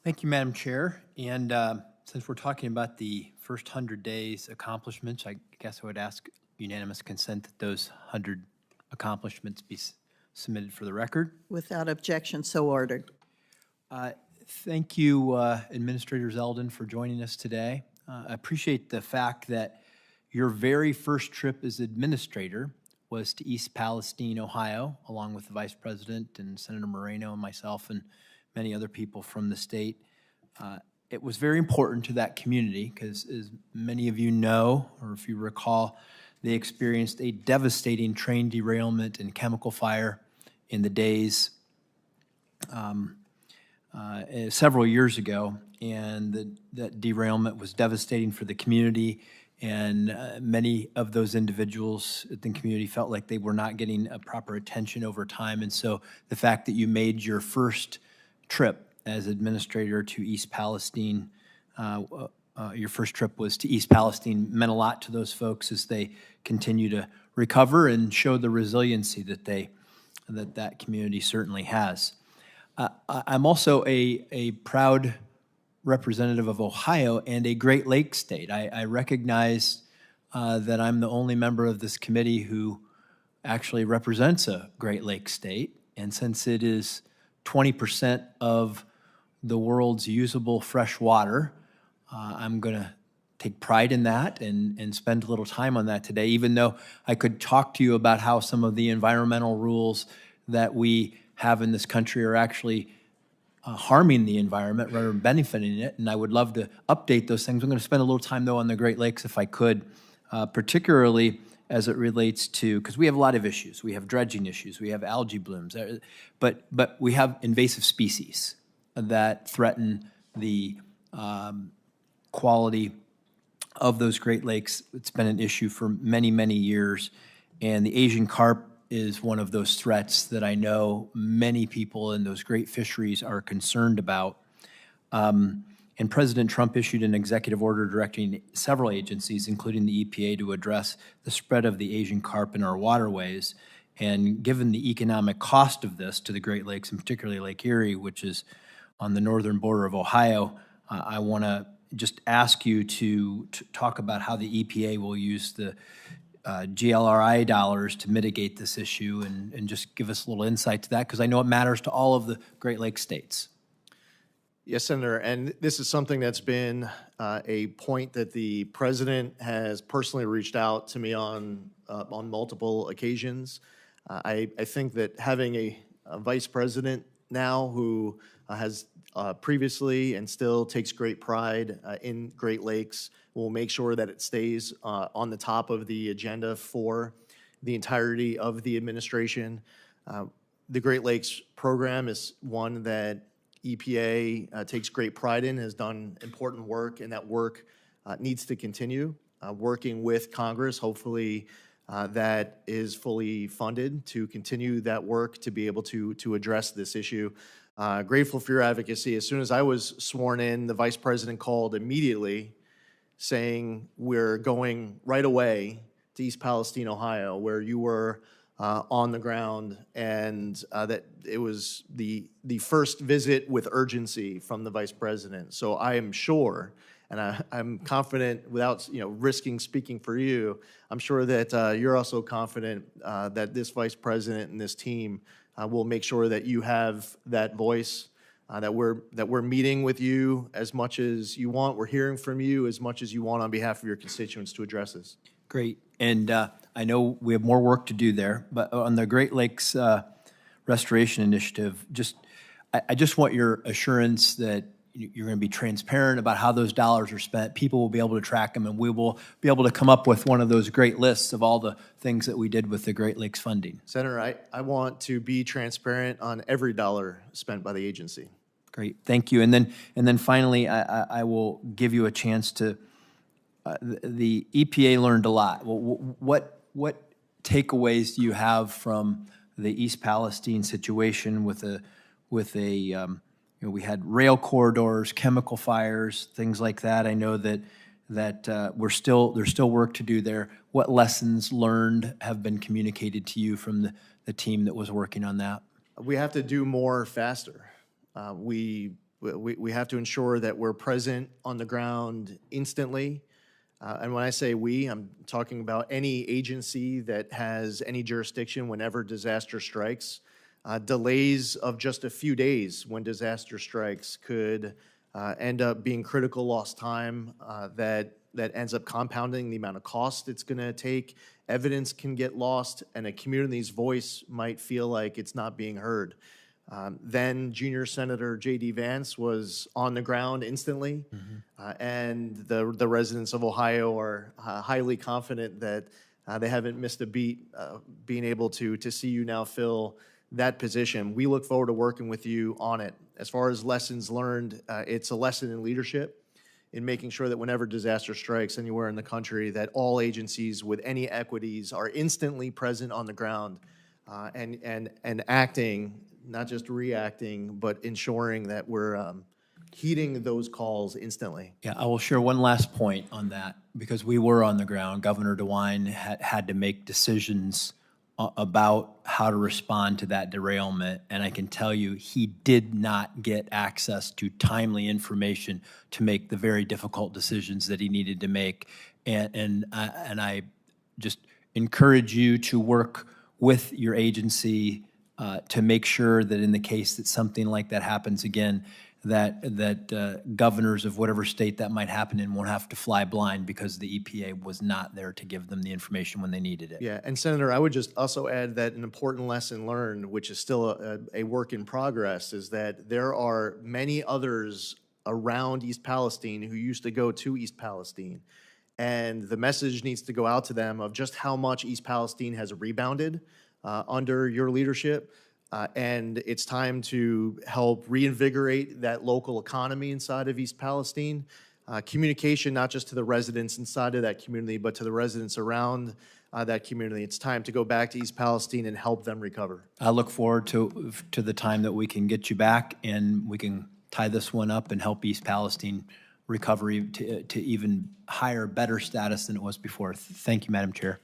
Thank you, Madam Chair. And since we're talking about the first 100 days accomplishments, I guess I would ask unanimous consent that those 100 accomplishments be submitted for the record. Without objection, so ordered. Thank you, Administrator Zeldin, for joining us today. I appreciate the fact that your very first trip as administrator was to East Palestine, Ohio, along with the Vice President and Senator Moreno and myself and many other people from the state. It was very important to that community because, as many of you know, or if you recall, they experienced a devastating train derailment and chemical fire in the days several years ago, and that derailment was devastating for the community, and many of those individuals in the community felt like they were not getting proper attention over time. And so the fact that you made your first trip as administrator to East Palestine, your first trip was to East Palestine, meant a lot to those folks as they continue to recover and show the resiliency that that community certainly has. I'm also a proud representative of Ohio and a Great Lakes state. I recognize that I'm the only member of this committee who actually represents a Great Lakes state, and since it is 20% of the world's usable fresh water, I'm going to take pride in that and spend a little time on that today, even though I could talk to you about how some of the environmental rules that we have in this country are actually harming the environment rather than benefiting it, and I would love to update those things. I'm going to spend a little time, though, on the Great Lakes if I could, particularly as it relates to, because we have a lot of issues. We have dredging issues, we have algae blooms, but we have invasive species that threaten the quality of those Great Lakes. It's been an issue for many, many years, and the Asian carp is one of those threats that I know many people in those great fisheries are concerned about. And President Trump issued an executive order directing several agencies, including the EPA, to address the spread of the Asian carp in our waterways. And given the economic cost of this to the Great Lakes, and particularly Lake Erie, which is on the northern border of Ohio, I want to just ask you to talk about how the EPA will use the GLRI dollars to mitigate this issue, and just give us a little insight to that, because I know it matters to all of the Great Lakes states. Yes, Senator, and this is something that's been a point that the president has personally reached out to me on multiple occasions. I think that having a vice president now who has previously and still takes great pride in Great Lakes will make sure that it stays on the top of the agenda for the entirety of the administration. The Great Lakes program is one that EPA takes great pride in, has done important work, and that work needs to continue. Working with Congress, hopefully that is fully funded to continue that work to be able to address this issue. Grateful for your advocacy. As soon as I was sworn in, the vice president called immediately saying we're going right away to East Palestine, Ohio, where you were on the ground, and that it was the first visit with urgency from the vice president. So I am sure, and I'm confident, without risking speaking for you, I'm sure that you're also confident that this vice president and this team will make sure that you have that voice, that we're meeting with you as much as you want. We're hearing from you as much as you want on behalf of your constituents to address this. Great. And I know we have more work to do there, but on the Great Lakes Restoration Initiative, I just want your assurance that you're going to be transparent about how those dollars are spent. People will be able to track them, and we will be able to come up with one of those great lists of all the things that we did with the Great Lakes funding. Senator, I want to be transparent on every dollar spent by the agency. Great, thank you. And then finally, I will give you a chance to. The EPA learned a lot. What takeaways do you have from the East Palestine situation with we had rail corridors, chemical fires, things like that? I know that there's still work to do there. What lessons learned have been communicated to you from the team that was working on that? We have to do more faster. We We have to ensure that we're present on the ground instantly. And when I say we, I'm talking about any agency that has any jurisdiction whenever disaster strikes. Delays of just a few days when disaster strikes could end up being critical lost time that ends up compounding the amount of cost it's going to take. Evidence can get lost, and a community's voice might feel like it's not being heard. Then Junior Senator J.D. Vance was on the ground instantly, and the residents of Ohio are highly confident that they haven't missed a beat being able to see you now fill that position. We look forward to working with you on it. As far as lessons learned, it's a lesson in leadership, in making sure that whenever disaster strikes anywhere in the country, that all agencies with any equities are instantly present on the ground and acting, not just reacting, but ensuring that we're heeding those calls instantly. Yeah, I will share one last point on that, because we were on the ground. Governor DeWine had to make decisions about how to respond to that derailment, and I can tell you he did not get access to timely information to make the very difficult decisions that he needed to make. And I just encourage you to work with your agency to make sure that in the case that something like that happens again, that governors of whatever state that might happen in won't have to fly blind because the EPA was not there to give them the information when they needed it. Yeah, and Senator, I would just also add that an important lesson learned, which is still a work in progress, is that there are many others around East Palestine who used to go to East Palestine. And the message needs to go out to them of just how much East Palestine has rebounded under your leadership. And it's time to help reinvigorate that local economy inside of East Palestine. Communication, not just to the residents inside of that community, but to the residents around that community. It's time to go back to East Palestine and help them recover. I look forward to the time that we can get you back and we can tie this one up and help East Palestine recovery to even higher, better status than it was before. Thank you, Madam Chair.